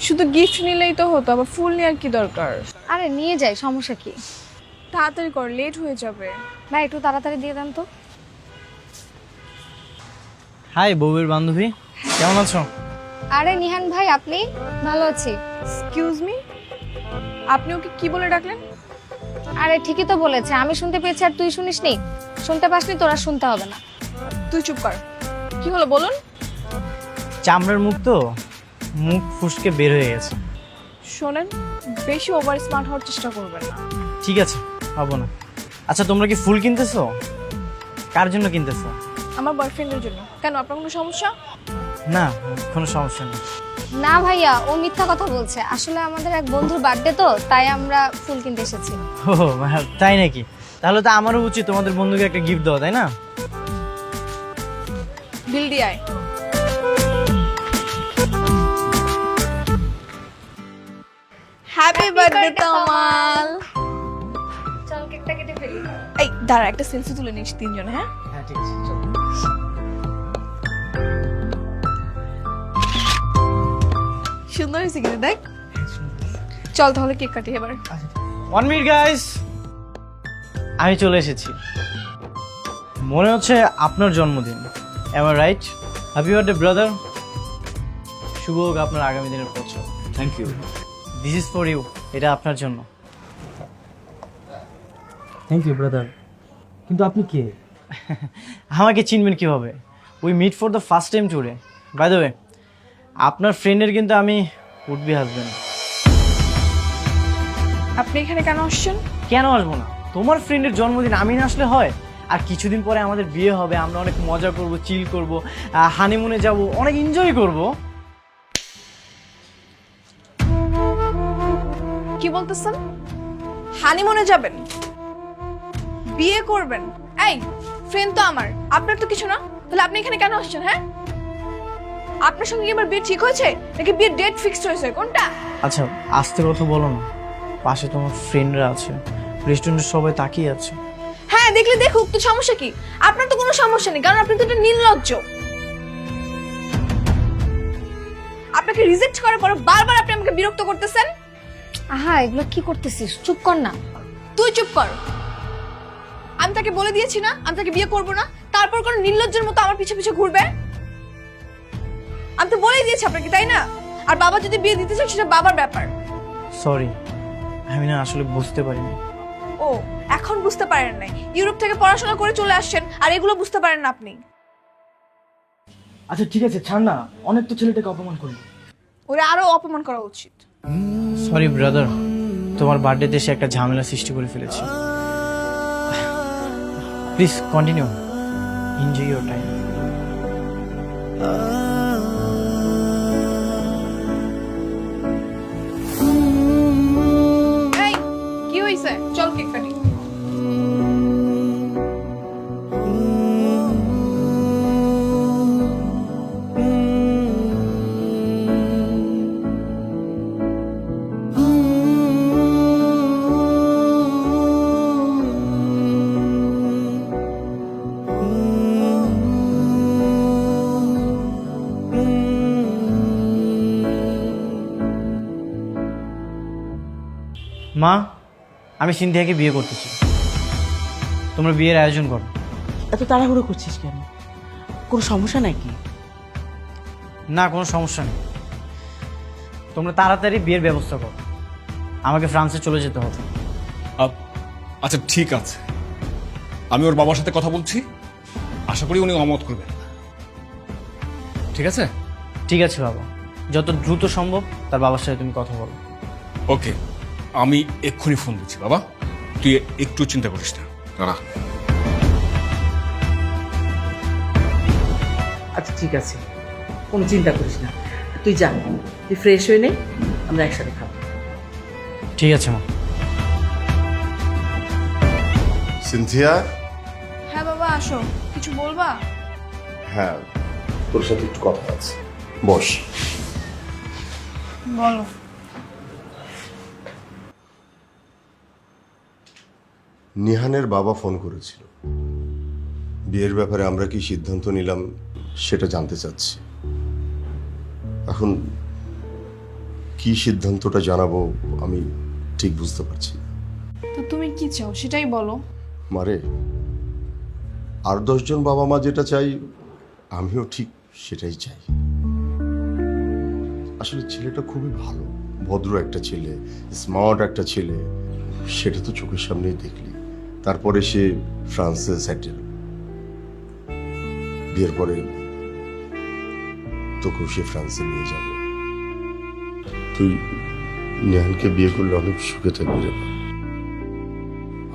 শুধু গিফট নিলেই তো হতো, আবার ফুল নেওয়ার কি দরকার? আরে নিয়ে যাই, সমস্যা কি? তাড়াতাড়ি কর, লেট হয়ে যাবে। ভাই একটু তাড়াতাড়ি দিয়ে দেন তো। হাই বউয়ের বান্ধবী, কেমন আছো? আরে নিহান ভাই, আপনি? ভালো আছি। এক্সকিউজ মি, আপনি ওকে কি বলে ডাকলেন? আরে ঠিকই তো বলেছে, আমি শুনতে পেয়েছি আর তুই শুনিসনি? শুনতে পাসনি, তোরা শুনতে হবে না। তুই চুপ কর। কি হলো বলুন? চামড়ার মুখ তো, মুখ ফুসকে বের হয়ে গেছে। শোনেন, বেশি ওভার স্মার্ট হওয়ার চেষ্টা করবেন না। ঠিক আছে, হবো না। আচ্ছা তোমরা কি ফুল কিনতেছো? কার জন্য কিনতেছো? আমার বয়ফ্রেন্ডের জন্য। কেন, আপনার কোনো সমস্যা? না, কোনো সমস্যা নেই। না ভাইয়া, ও মিথ্যা কথা বলছে। আসলে আমাদের এক বন্ধুর বার্থডে তো, তাই আমরা ফুল কিনতে এসেছি। ও তাই নাকি? তাহলে তো আমারও উচিত তোমাদের বন্ধুকে একটা গিফট দেওয়া, তাই না? বিল দিয়ে আয়। হ্যাপি বার্থডে তমাল। চল কেকটা কেটে ফেলি। এই দাঁড়া, একটা সেলফি তুলে নিস তিনজন। হ্যাঁ, হ্যাঁ ঠিক আছে, চলো। সুন্দর হয়েছে কিন্তু, দেখ। চল তাহলে কেক কাটি এবার। 1 মিনিট গাইস, আমি চলে এসেছি। মনে হচ্ছে আপনার জন্মদিন, am I right? Happy birthday brother. শুভ হোক আপনার আগামী দিনের বছর। Thank you. This is for you, এটা আপনার জন্য। Thank you brother. কিন্তু আপনি কে? আমাকে চিনবেন কিভাবে? We meet for the first time today. By the way, আপনার ফ্রেন্ডের কিন্তু আমি উড বি হাজবেন্ড। আপনি এখানে কেন আসছেন? কেন আসবো না? তোমার ফ্রেন্ডের জন্মদিন আমি না আসলে হয়? আর কিছুদিন পরে আমাদের বিয়ে হবে, আমরা অনেক মজা করব, চিল করব, হানিমুনে যাব, অনেক এনজয় করব। কি বলতেছেন? হানিমুনে যাবেন, বিয়ে করবেন? এই ফ্রেন্ড তো আমার, আপনার তো কিছু না। তাহলে আপনি এখানে কেন আসছেন? হ্যাঁ, আপনার সঙ্গে কি আমার বিয়ে ঠিক হয়েছে নাকি বিয়ের ডেট ফিক্সড হয়েছে, কোনটা? আচ্ছা আস্তে কথা বলো না, পাশে তোমার ফ্রেন্ডরা আছে, রেস্টুরেন্টের সবাই তাকিয়ে আছে। হ্যাঁ, দেখলে দেখুক, তো সমস্যা কি? আপনার তো কোনো সমস্যা নেই, কারণ আপনি তো একটা নির্লজ্জ। আপনাকে রিজেক্ট করার পর বারবার আপনি আমাকে বিরক্ত করতেছেন। আহা, এগুলো কি করতেছিস? চুপ কর না। তুই চুপ কর। আমি তাকে বলে দিয়েছি না আমি তাকে বিয়ে করব না, তারপর কোন নির্লজ্জের মতো আমার পিছে পিছে ঘুরবে? আমি তো বলেই দিয়েছি আপনাকে, তাই না? আর বাবা যদি বিয়ে দিতে চায় সেটা বাবার ব্যাপার। সরি, আমি না আসলে বুঝতে পারিনি। ও, এখন বুঝতে পারেন নাই? ইউরোপ থেকে পড়াশোনা করে চলে আসছেন আর এগুলো বুঝতে পারেন না আপনি? আচ্ছা ঠিক আছে, ছাড় না, অনেক তো ছেলেটাকে অপমান করলি। ওরা আরো অপমান করা উচিত। সরি ব্রাদার, তোমার বার্থডেতে এসে একটা ঝামেলা সৃষ্টি করে ফেলেছি। Please continue, enjoy your time. এই কি হইছে? চল কেক কাটি। মা, আমি সিনথিয়াকে বিয়ে করতেছি, তোমরা বিয়ের আয়োজন করো। এত তাড়াহুড়ো করছিস কেন? কোনো সমস্যা নাকি? না, কোনো সমস্যা নেই, তোমরা তাড়াতাড়ি বিয়ের ব্যবস্থা করো, আমাকে ফ্রান্সে চলে যেতে হবে। আচ্ছা ঠিক আছে, আমি ওর বাবার সাথে কথা বলছি, আশা করি উনি অমত করবেন। ঠিক আছে? ঠিক আছে বাবা, যত দ্রুত সম্ভব তার বাবার সাথে তুমি কথা বলো। ওকে, আমি এক্ষুনি ফোন দিচ্ছি। বাবা তুই একটু চিন্তা করিস না, দাঁড়া। আচ্ছা ঠিক আছে, কোনো চিন্তা করিস না, তুই যা, তুই ফ্রেশ হয়ে নে, আমরা একসাথে খাবো। ঠিক আছে মা। সিনথিয়া, হ্যাঁ বাবা, আসো। কিছু বলবা? হ্যাঁ তোর সাথে একটু কথা আছে, বস। বলো। নিহানের বাবা ফোন করেছিল, বিয়ের ব্যাপারে আমরা কি সিদ্ধান্ত নিলাম সেটা জানতে চাচ্ছি। এখন কি সিদ্ধান্তটা জানাবো আমি ঠিক বুঝতে পারছি না। তো তুমি কি চাও সেটাই বলো। মারে, আর 10 জন বাবা মা যেটা চাই আমিও ঠিক সেটাই চাই। আসলে ছেলেটা খুবই ভালো, ভদ্র একটা ছেলে, স্মার্ট একটা ছেলে, সেটা তো চোখের সামনেই দেখলি। তারপরে সে ফ্রান্সে সেটেল, বিয়ের পরে তোকেও সে ফ্রান্সে নিয়ে যাবে। তুই নেহানকে বিয়ে করলে অনেক সুখে থাকবি রে।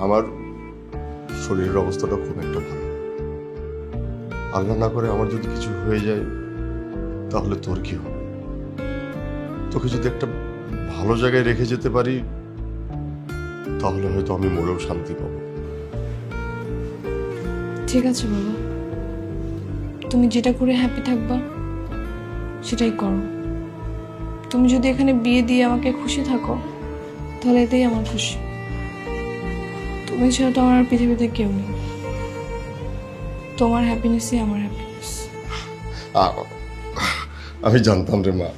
আমার শরীরের অবস্থাটা খুব একটা ভালো, আল্লাহ না করে আমার যদি কিছু হয়ে যায় তাহলে তোর কি হবে? তোকে যদি একটা ভালো জায়গায় রেখে যেতে পারি তাহলে হয়তো আমি মরেও শান্তি পাবো। ঠিক আছে বাবা, তুমি যেটা করে হ্যাপি থাকবা সেটাই করো। তুমি যদি এখানে বিয়ে দিয়ে আমাকে খুশি থাকো তাহলে এতেই আমার খুশি। তুমি ছাড়া তো আমার আর পৃথিবীতে কেউ নেই। তোমার হ্যাপিনেসই আমার হ্যাপিনেস। আমি জানতাম রে মা,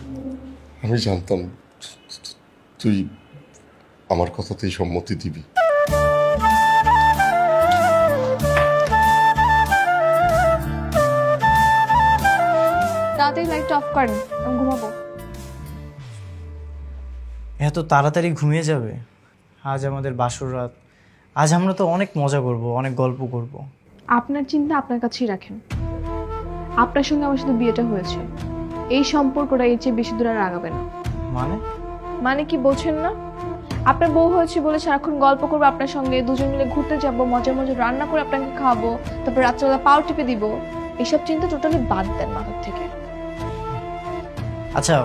আমি জানতাম তুই আমার কথাতেই সম্মতি দিবি। তাড়াতাড়ি লাইটটা অফ করেন, আমি ঘুমাবো। এত তাড়াতাড়ি ঘুমিয়ে যাবে? আজ আমাদের বাসর রাত, আজ আমরা তো অনেক মজা করব, অনেক গল্প করব। আপনার চিন্তা আপনার কাছেই রাখেন। আপনার সঙ্গে আমার সাথে বিয়েটা হয়েছে, এই সম্পর্কটা এর চেয়ে বেশি দূর আর আগাবে না। মানে কি বোঝেন না? আপনার বউ হয়েছে বলে সারাক্ষণ গল্প করবো আপনার সঙ্গে, দুজন মিলে ঘুরতে যাব, মজার মজার রান্না করে আপনাকে খাওয়াবো, তারপর রাত্রেবেলা পাও টিপে দিব, এইসব চিন্তা টোটালি বাদ দেন মাথার থেকে। আচ্ছা,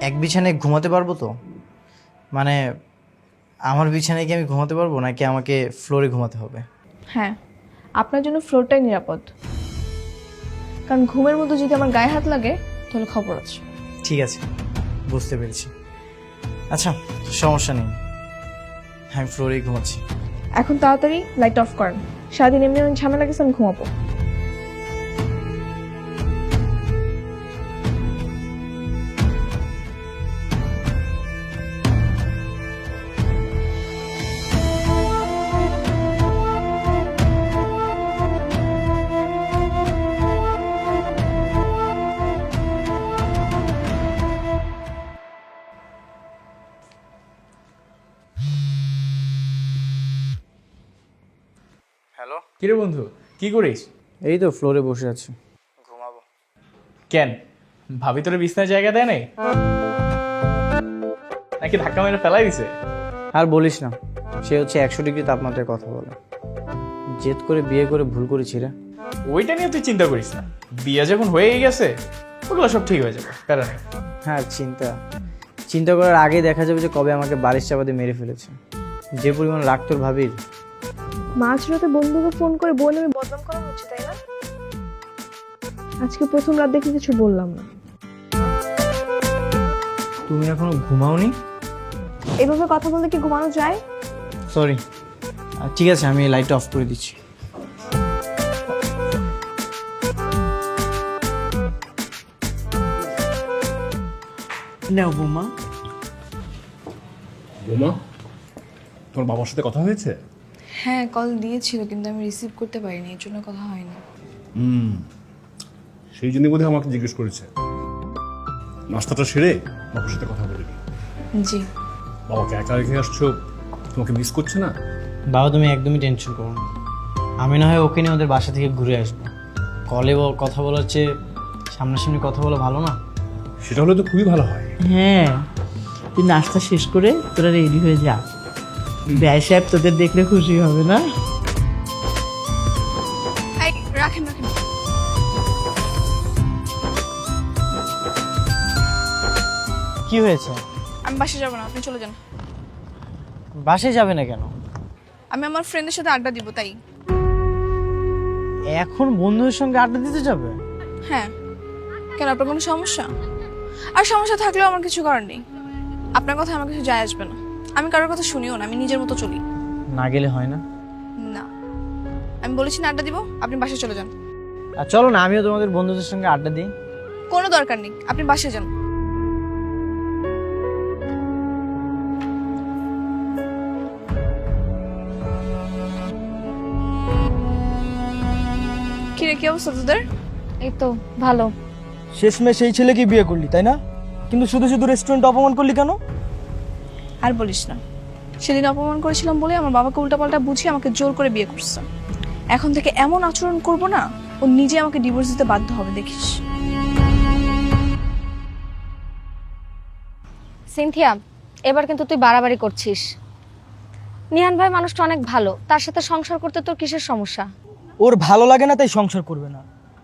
এক বিছানায় ঘুমাতে পারবো তো? মানে আমার বিছানায় কি আমি ঘুমাতে পারবো, নাকি আমাকে ফ্লোরে ঘুমাতে হবে? হ্যাঁ, আপনার জন্য ফ্লোরটাই নিরাপদ, কারণ ঘুমের মধ্যে যদি আমার গায়ে হাত লাগে তাহলে খবর আছে। ঠিক আছে, বুঝতে পেরেছি। আচ্ছা, সমস্যা নেই, আমি ফ্লোরেই ঘুমাচ্ছি। এখন তাড়াতাড়ি লাইট অফ করেন, সারাদিন এমনি অনেক ঝামেলা গেছে, আমি ঘুমাবো। হ্যালো, কিরে বন্ধু, কি করিস? এই তো ফ্লোরে বসে আছি, ঘুমাবো। কেন, ভাবি তোর বিছনায় জায়গা দেয় নাই নাকি ধাক্কা মেরে ফেলাই দিছে? আর বলিস না, সে হচ্ছে 100 ডিগ্রি তাপমাত্রায় কথা বলে। জেদ করে বিয়ে করে ভুল করেছি রে। ওইটা নিয়ে তুই চিন্তা করিস না, বিয়ে যখন হয়ে গেছে ওগুলো সব ঠিক হয়ে যাবে, প্যারা নেই। হ্যাঁ, চিন্তা করার আগে দেখা যাবে যে কবে আমাকে বারিশ চাপা দিয়ে মেরে ফেলেছে। যে পরিমাণ রাগ তোর ভাবির। মাঝরাতে বন্ধুকে ফোন করে বোন আমি বদনাম করা হচ্ছে, তাই না? আজকে প্রথম রাত দেখে কিছু বললাম না। তুমি এখনো ঘুমাওনি? এভাবে কথা বলতে কি ঘুমানো যায়? সরি, ঠিক আছে, আমি লাইটটা অফ করে দিচ্ছি। নাও বৌমা। বোমা, তোর বাবার সাথে কথা হয়েছে? হ্যাঁ, কল দিয়েছিল কিন্তু আমি রিসিভ করতে পারিনি, এর জন্য কথা হয়নি। সেই জন্য বোধহয় আমাকে জিজ্ঞেস করেছে। নাস্তাটা সেরে বাবার সাথে কথা বলিনি। জি। বাবাকে একা রেখে আসছো, তোমাকে মিস করছে না? বাবা, তুমি একদমই টেনশন করো না। আমি না হয় ওকে নিয়ে ওদের বাসা থেকে ঘুরে আসবো। কলে কথা বলার চেয়ে সামনাসামনি কথা বলা ভালো না? সেটা হলে তো খুবই ভালো হয়। হ্যাঁ, তুই নাস্তা শেষ করে তোরা রেডি হয়ে যা, ব্যয় সাহেব তোদের দেখলে খুশি হবে না? এই রাখেন রাখেন। কি হয়েছে? আমি বাসে যাব না, আপনি চলে যান। বাসে যাবে না কেন? আমি আমার ফ্রেন্ডের সাথে আড্ডা দিব, তাই। এখন বন্ধুদের সঙ্গে আড্ডা দিতে যাবে? হ্যাঁ, কেন আপনার কোনো সমস্যা? আর সমস্যা থাকলেও আমার কিছু করার নেই। আপনার কথা আমার কিছু যায় আসবে না। আমি কারোর কথা শুনিও না, আমি নিজের মতো চলি। না গেলে হয় না? না, আমি বলেছি না আড্ডা দিব, আপনি বাসায় চলে যান। আর চলো না, আমিও তোমাদের বন্ধুদের সঙ্গে আড্ডা দিই। কোনো দরকার নেই, আপনি বাসায় যান। কি অবস্থা তোদের? এই তো ভালো। শেষমেশ সেই ছেলেকে বিয়ে করলি তাই না? কিন্তু শুধু শুধু রেস্টুরেন্ট অপমান করলি কেন? আর বলিস না, সেদিন অপমান করেছিলাম বলে আমার বাবাকে উল্টাপাল্টা বুঝিয়ে আমাকে জোর করে বিয়ে করছে। এখন থেকে এমন আচরণ করব না, ও নিজে আমাকে ডিভোর্স দিতে বাধ্য হবে, দেখিস। সিনথিয়া, এবার কিন্তু তুই বাড়াবাড়ি করছিস। নিহান ভাই মানুষটা অনেক ভালো, তার সাথে সংসার করতে তোর কিসের সমস্যা? ওর ভালো লাগে না তাই সংসার করবে না।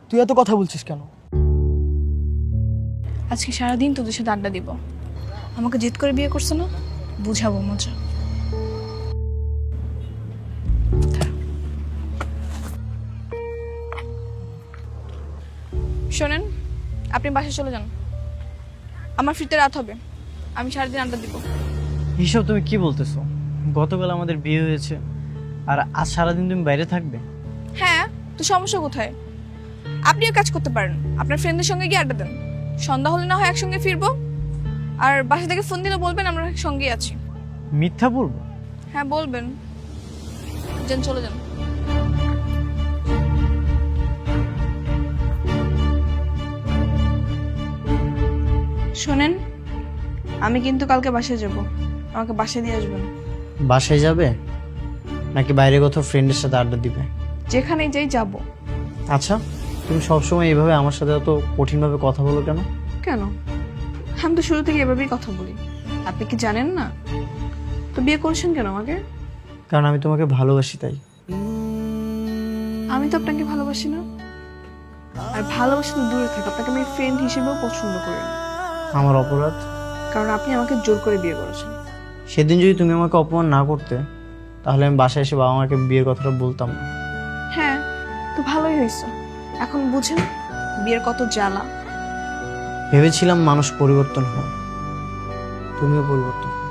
তুই এত কথা বলছিস কেন? আজকে সারাদিন তোদের সাথে আড্ডা দিব। আমাকে জেদ করে বিয়ে করছে না, বুঝাবো মজা। শোনেন, আপনি বাসায় চলে যান, আমার ফিরতে রাত হবে। আমি সারাদিন আড্ডা দিব। এইসব তুমি কি বলতেছো? গতকাল আমাদের বিয়ে হয়েছে আর আজ সারাদিন তুমি বাইরে থাকবে? হ্যাঁ, তো সমস্যা কোথায়? আপনিও কাজ করতে পারেন, আপনার ফ্রেন্ডদের সঙ্গে গিয়ে আড্ডা দেন। সন্ধ্যা হলে না হয় একসঙ্গে ফিরবো। আর বাসা থেকে ফোন দিলে বলবেন আমরা সঙ্গেই আছি। মিথ্যা বলবো? হ্যাঁ বলবেন। যান, চলে যান। শোনেন, আমি কিন্তু কালকে বাসায় যাব, আমাকে বাসায় দিয়ে আসবেন। বাসায় যাবে নাকি বাইরে কোথাও ফ্রেন্ডের সাথে আড্ডা দিবে? যেখানেই যাই যাব। আচ্ছা, তুমি সবসময় এইভাবে আমার সাথে এত কঠিনভাবে কথা বলো কেন? কেন? আমি তো শুরু থেকে এভাবেই কথা বলি, আপনি কি জানেন না? তো বিয়ে করছেন কেন আমাকে? কারণ আমি তোমাকে ভালোবাসি তাই। আমি তো আপনাকে ভালোবাসি না। আর ভালোবাসা তো দূরে থাকে, আপনাকে আমি ফ্রেন্ড হিসেবেও পছন্দ করি না। আমার অপরাধ? কারণ আপনি আমাকে জোর করে বিয়ে করেছেন। সেদিন যদি তুমি আমাকে অপমান না করতে তাহলে আমি বাসায় এসে বাবা মাকে বিয়ের কথাটা বলতাম না। হ্যাঁ, তো ভালোই হয়েছে। এখন বুঝেন বিয়ের কত জ্বালা। ভেবেছিলাম মানুষ পরিবর্তন হয়, তুমিও পরিবর্তন হও।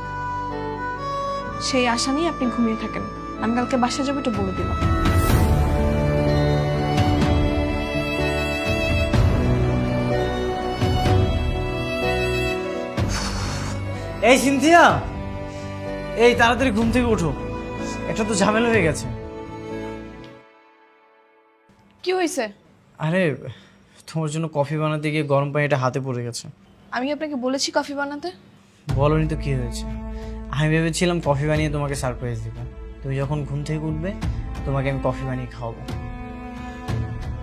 সেই আশা নিয়ে আপনি ঘুমিয়ে থাকেন। আমি কালকে বাসায় যাবো, এটা বলে দিলাম। এই সিনথিয়া, এই তাড়াতাড়ি ঘুম থেকে ওঠো, একটা তো ঝামেলা হয়ে গেছে। কি হয়েছে? আরে তোমার জন্য কফি বানাতে গিয়ে গরম পানিটা হাতে পড়ে গেছে। আমি আপনাকে বলেছি কফি বানাতে? বলনি তো কি হয়েছে? আমি ভেবেছিলাম কফি বানিয়ে তোমাকে সারপ্রাইজ দেবো। তুমি যখন ঘুম থেকে উঠবে তোমাকে আমি কফি বানিয়ে খাওয়াবো।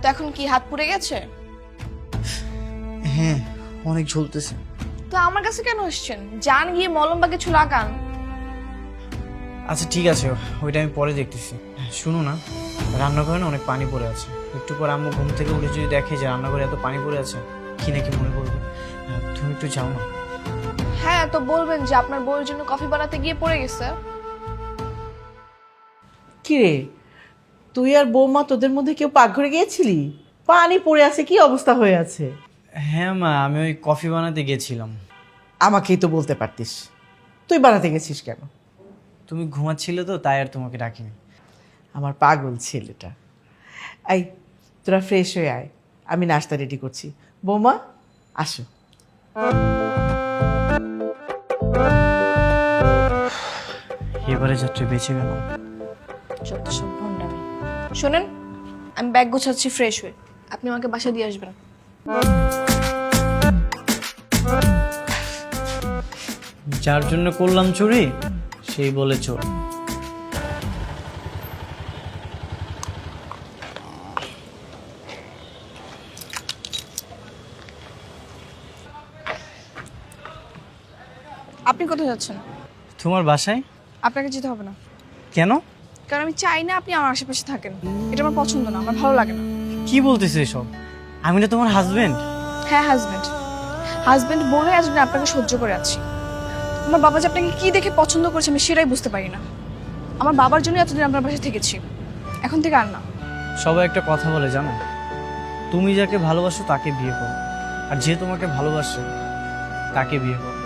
তো এখন কি হাত পুড়ে গেছে? হ্যাঁ, অনেক ঝুলতেছে। তো আমার কাছে কেন আসছেন? যান গিয়ে মলম বা কিছু লাগান। আচ্ছা ঠিক আছে, ওইটা আমি পরে দেখতেছি। শুনো না, রান্নাঘরে না অনেক পানি পড়ে আছে। একটু পর আম্মু ঘুম থেকে উঠে যদি দেখে যে রান্নাঘরে এত পানি পড়ে আছে, কি নাকি মনে করবে। তুমি একটু যাও না। হ্যাঁ, তো বলবেন যে আপনার বউয়ের জন্য কফি বানাতে গিয়ে পড়ে গেছে। কি রে, তুই আর বৌমা তোদের মধ্যে কেউ পাকঘরে গিয়েছিলি? পানি পড়ে আছে, কি অবস্থা হয়ে আছে? হ্যাঁ মা, আমি ওই কফি বানাতে গেছিলাম। আমাকেই তো বলতে পারতিস, তুই বানাতে গেছিস কেন? তুমি ঘুমাচ্ছিলে তো তাই আর তোমাকে ডাকিনি। আমার পাগল ছেলেটা। এই তোরা ফ্রেশ হয়ে আয়, আমি নাস্তা রেডি করছি। বৌমা আসো। এবারে যাত্রী বেঁচে গেল। যত সব ভণ্ডামি। শোনেন, আমি ব্যাগ গোছাচ্ছি ফ্রেশ হয়ে, আপনি আমাকে বাসা দিয়ে আসবেন। যার জন্য করলাম চুরি সেই বলে চোর। আপনি কোথায় যাচ্ছেন? তোমার বাসায়। আপনাকে যেতে হবে না। কেন? কারণ আমি চাই না আপনি আমার আশেপাশে থাকেন। এটা আমার পছন্দ না, আমার ভালো লাগে না। কি বলতেছে এসব? আমি না তোমার হাজবেন্ড। হ্যাঁ, হাজবেন্ড। হাজবেন্ড বলে আজ না আপনাকে সহ্য করে আছি। আমার বাবা যে আপনাকে কি দেখে পছন্দ করেছে আমি সেটাই বুঝতে পারি না। আমার বাবার জন্য এতদিন আপনার বাসায় থেকেছি, এখন থেকে আর না। সবাই একটা কথা বলে জানো, তুমি যাকে ভালোবাসো তাকে বিয়ে করো, আর যে তোমাকে ভালোবাসে তাকে বিয়ে করো।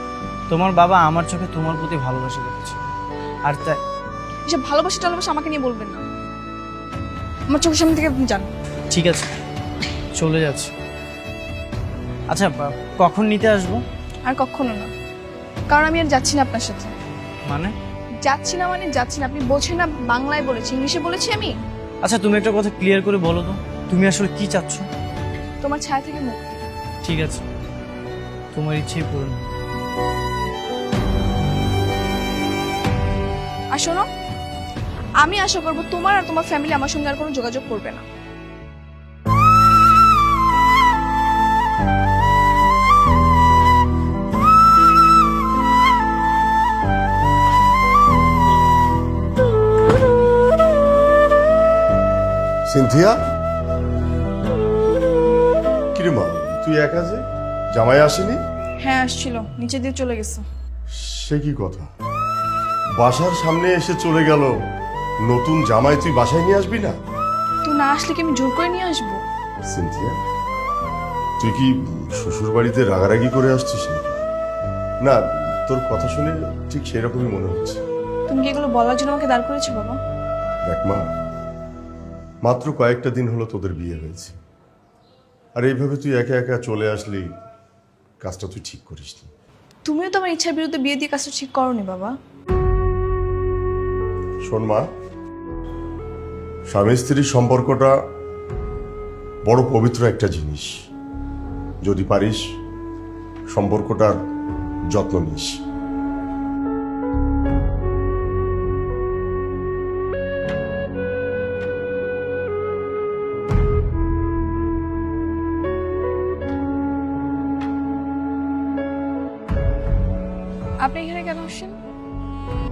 তোমার বাবা আমার চোখে তোমার প্রতি ভালোবাসা দেখেছে, আর তাই। এসব ভালোবাসা টালোবাসা আমাকে নিয়ে বলবেন না। আমার চোখের সামনে থেকে আপনি যান। ঠিক আছে, চলে যাচ্ছে। আচ্ছা, কখন নিতে আসবো? আর কখনো না, কারণ আমি আর যাচ্ছি না আপনার সাথে। মানে? যাচ্ছি না, আপনি বোঝেন না। বাংলায় বলেছি, ইংলিশে বলেছি আমি? আচ্ছা, তুমি একটা কথা ক্লিয়ার করে বলো তো, তুমি আসলে কি চাচ্ছ? তোমার ছায়া থেকে মুক্তি। ঠিক আছে, তোমার ইচ্ছেই পূরণ হোক। আর শোনো, আমি আশা করবো তোমার আর তোমার ফ্যামিলি আমার সঙ্গে আর কোনো যোগাযোগ করবে না। সিনথিয়া, কিরে মা, তুই একা যে? জামাই আসেনি? হ্যাঁ আসছিল, নিচে দিয়ে চলে গেছে। সে কি কথা, বাসার সামনে এসে চলে গেল, নতুন জামাই তুই বাসায় নিয়ে আসবি না? তুই না আসলে কি আমি জোর করে নিয়ে আসবো? সিনথিয়া, তুই কি শ্বশুর বাড়িতে রাগারাগি করে আসছিস নাকি? না, তোর কথা শুনে ঠিক সেরকমই মনে হচ্ছে। তুমি কি এগুলো বলার জন্য আমাকে দাঁড় করেছো বাবা? দেখ মা, মাত্র কয়েকটা দিন হলো তোদের বিয়ে হয়েছে, আর এইভাবে তুই একা একা চলে আসলি, কাজটা তুই ঠিক করিসনি। তুমিও তো আমার ইচ্ছার বিরুদ্ধে বিয়ে দিয়ে কাজটা ঠিক করোনি বাবা। শোন মা, স্বামী স্ত্রীর সম্পর্কটা বড় পবিত্র একটা জিনিস। যদি পারিস সম্পর্কটার যত্ন নিস। আপনি এখানে কেন আসছেন?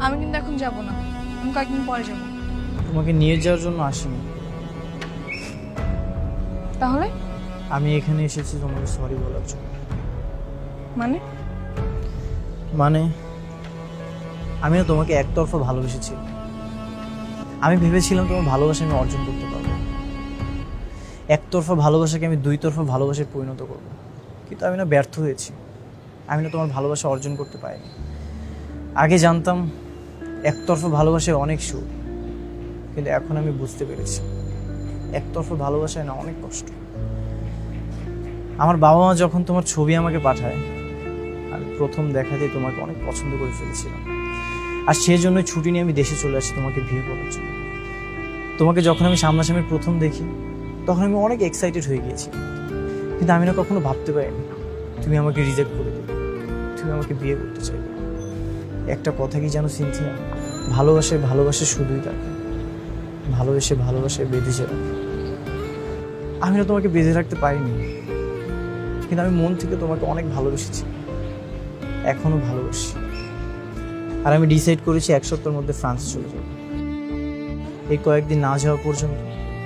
আমি কিন্তু এখন যাব না, আমি কয়েকদিন পরে যাব। তোমাকে নিয়ে যাওয়ার জন্য আসিনি, তাহলে আমি এখানে এসেছি তোমাকে সরি বলার জন্য। মানে? মানে আমি না তোমাকে একতরফা ভালোবেসেছি। আমি ভেবেছিলাম তোমার ভালোবাসা আমি অর্জন করতে পারবো, একতরফা ভালোবাসাকে আমি দুই তরফা ভালোবাসায় পরিণত করব, কিন্তু আমি না ব্যর্থ হয়েছি। আমি না তোমার ভালোবাসা অর্জন করতে পারিনি। আগে জানতাম একতরফা ভালোবাসায় অনেক সুখ, কিন্তু এখন আমি বুঝতে পেরেছি একতরফা ভালোবাসায় না অনেক কষ্ট। আমার বাবা মা যখন তোমার ছবি আমাকে পাঠায়, আমি প্রথম দেখাতেই তোমাকে অনেক পছন্দ করে ফেলেছিলাম, আর সেই জন্যই ছুটি নিয়ে আমি দেশে চলে আসি তোমাকে বিয়ে করার জন্য। তোমাকে যখন আমি সামনাসামনি প্রথম দেখি, তখন আমি অনেক এক্সাইটেড হয়ে গিয়েছি, কিন্তু আমি না কখনো ভাবতে পারিনি তুমি আমাকে রিজেক্ট করে দেবে, তুমি আমাকে বিয়ে করতে চাইবে। একটা কথা কি জানো সিনথিয়া, ভালোবাসে ভালোবাসে শুধুই তাকে, ভালোবেসে ভালোবাসে বেঁধেছে রাখে। আমি না তোমাকে বেঁধে রাখতে পারিনি, কিন্তু আমি মন থেকে তোমাকে অনেক ভালোবেসেছি, এখনো ভালোবাসি। আর আমি ডিসাইড করেছি 1 সপ্তাহের মধ্যে ফ্রান্স চলে যাব। এই কয়েকদিন না যাওয়া পর্যন্ত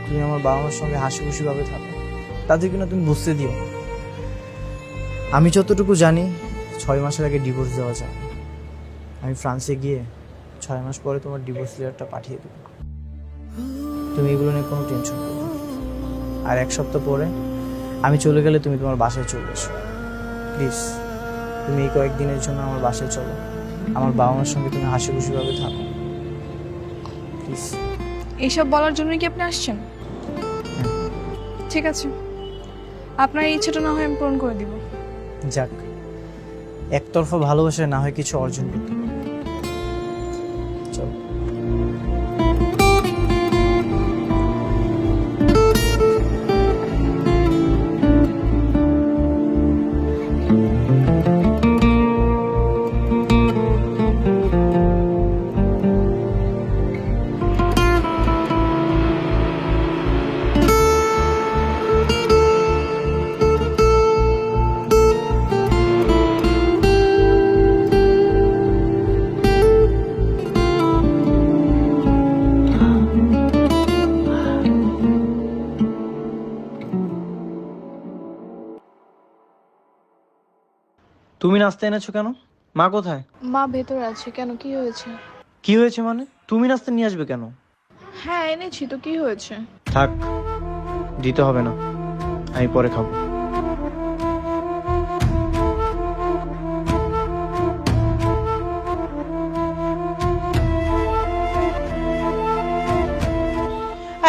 তুমি আমার বাবা মার সঙ্গে হাসি খুশিভাবে থাকো, তাদেরকে না তুমি বুঝতে দিও। আমি যতটুকু জানি 6 মাসের আগে ডিভোর্স দেওয়া যায়। আমি ফ্রান্সে গিয়ে 6 মাস পরে তোমার ডিভোর্স লেটারটা পাঠিয়ে দেবো। তুমি এগুলো নিয়ে কোনো টেনশন করো না। আর 1 সপ্তাহ পরে আমি চলে গেলে তুমি তোমার বাসায় চলে এসো। প্লিজ তুমি এই কয়েকদিনের জন্য আমার বাসায় চলো, আমার বাবা মার সঙ্গে তুমি হাসি খুশিভাবে থাকো প্লিজ। এইসব বলার জন্যই কি আপনি আসছেন? ঠিক আছে, আপনার এই ইচ্ছাটা না হয় আমি পূরণ করে দিব। যাক, একতরফা ভালোবাসায় না হয় কিছু অর্জন করতে পারো। চলো। তুমি নাস্তা এনেছো কেন? মা কোথায়? মা ভেতরে আছে। কেন, কি হয়েছে? কি হয়েছে মানে? তুমি নাস্তা নিয়ে আসবে কেন? হ্যাঁ এনেছি তো, কি হয়েছে? থাক, দিতে হবে না, আমি পরে খাবো।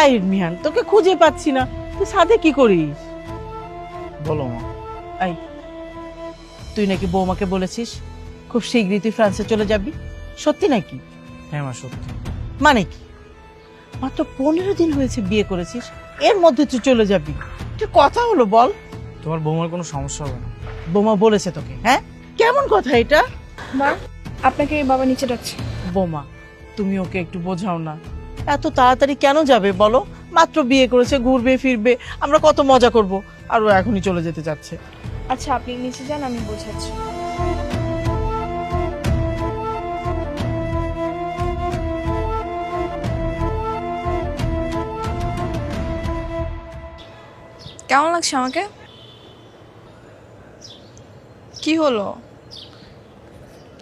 আই মিহান, তোকে খুঁজে পাচ্ছি না, তুই সাথে কি করিস? বলো মা। আই, তুই নাকি বৌমাকে বলেছিস খুব শীঘ্রই তুই ফ্রান্সে চলে যাবি, সত্যি নাকি? হ্যাঁ মা, সত্যি। মানে কি? মাত্র 15 দিন হয়েছে বিয়ে করেছিস, এর মধ্যে তুই চলে যাবি? কি কথা হলো বল? তোমার বৌমার কোনো সমস্যা হবে না। বোমা বলেছে তোকে? হ্যাঁ, কেমন কথা এটা? মা, আপনাকে বাবা নিচে ডাকছে। বোমা, তুমি ওকে একটু বোঝাও না। এত তাড়াতাড়ি কেন যাবে বলো? মাত্র বিয়ে করেছে, ঘুরবে ফিরবে, আমরা কত মজা করব, আর ও এখনই চলে যেতে চাচ্ছে। আচ্ছা, আপনি নিচে যান, আমি বোঝাচ্ছি। কেমন লাগছে আমাকে? কি হলো?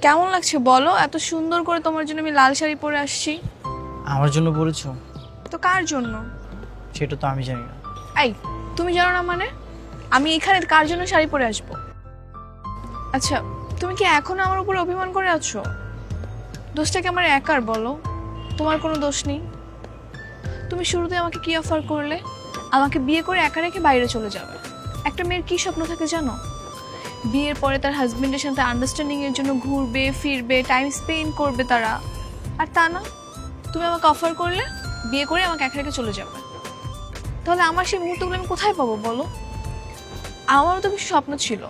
কেমন লাগছে বলো? এত সুন্দর করে তোমার জন্য আমি লাল শাড়ি পরে আসছি। আমার জন্য বলেছো? তো কার জন্য? সেটা তো আমি জানি না। এই, তুমি জানো না মানে? আমি এখানে কার জন্য শাড়ি পরে আসবো? আচ্ছা, তুমি কি এখনো আমার উপরে অভিমান করে আছো? দোষটা কি আমার একার বলো? তোমার কোনো দোষ নেই। তুমি শুরুতে আমাকে কি অফার করলে? আমাকে বিয়ে করে একা রেখে বাইরে চলে যাবে। একটা মেয়ের কি স্বপ্ন থাকে জানো? বিয়ের পরে তার হাজবেন্ডের সাথে আন্ডারস্ট্যান্ডিং এর জন্য ঘুরবে ফিরবে, টাইম স্পেন্ড করবে তারা। আর তা না, তুমি আমাকে অফার করলে বিয়ে করে আমাকে একা রেখে চলে যাবে। তাহলে আমার সেই মুহূর্তগুলো আমি কোথায় পাবো বলো? আমারও তো কিছু স্বপ্ন ছিল,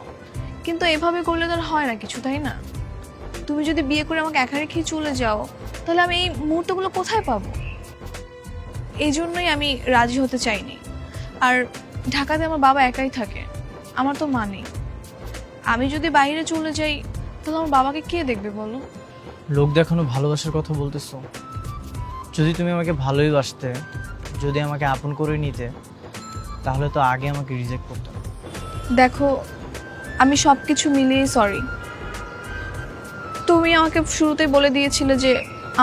কিন্তু এভাবে করলে তো আর হয় না কিছু, তাই না? তুমি যদি বিয়ে করে আমাকে একা রেখে চলে যাও, তাহলে আমি এই মুহূর্তগুলো কোথায় পাবো? এই জন্যই আমি রাজি হতে চাইনি। আর ঢাকাতে আমার বাবা একাই থাকে, আমার তো মা নেই। আমি যদি বাইরে চলে যাই, তাহলে আমার বাবাকে কে দেখবে বলো? লোক দেখানো ভালোবাসার কথা বলতেছো? যদি তুমি আমাকে ভালোই বাসতে, যদি আমাকে আপন করে নিতে, তাহলে তো আগে আমাকে রিজেক্ট করতে। দেখো, আমি সব কিছু মিলিয়ে সরি। তুমি আমাকে শুরুতেই বলে দিয়েছিলে যে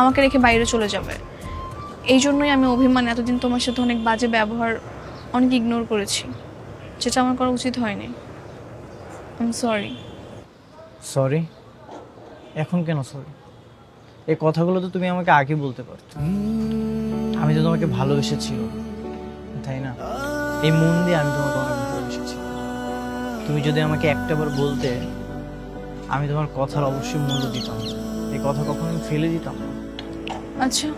আমাকে রেখে বাইরে চলে যাবে। এই জন্যই আমি অভিমান এতদিন তোমার সাথে অনেক বাজে ব্যবহার, অনেক ইগনোর করেছি, যেটা আমার করা উচিত হয়নি। I am sorry. সরি? এখন কেন সরি? এই কথাগুলো তো তুমি আমাকে আগে বলতে পারতো। আমি তো তোমাকে ভালোবেসেছিল, তাই না? এই মন দিয়ে আমি তোমাকে অনেক ভালোবেসেছি। তুমি যদি আমাকে একটাবার বলতে, আমি তোমার কথার অবশ্যই মূল্য দিতাম। এই কথা কখনো আমি ফেলে দিতাম না। আচ্ছা,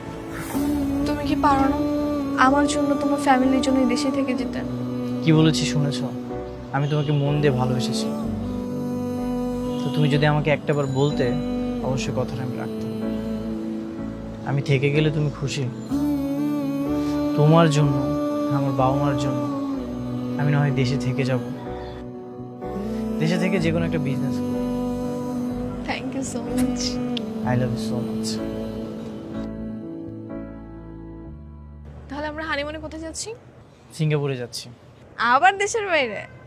তুমি কি পারো না আমার জন্য তোমার ফ্যামিলির জন্য এই দেশে থেকে যেতে? কি বলেছি শুনেছ? আমি তোমাকে মন দিয়ে ভালোবেসেছি। তো তুমি যদি আমাকে একটাবার বলতে, অবশ্যই কথাটা আমি রাখতাম। আমি থেকে গেলে তুমি খুশি? তোমার জন্য, আমার বাবা মার জন্য আমি না হয় দেশে থেকে যাব, দেশে থেকে যে কোনো একটা বিজনেস করব। Thank you so much. I love you so much. তাহলে আমরা হানিমুনে কোথায় যাচ্ছি? সিঙ্গাপুরে যাচ্ছি। আবার দেশের বাইরে?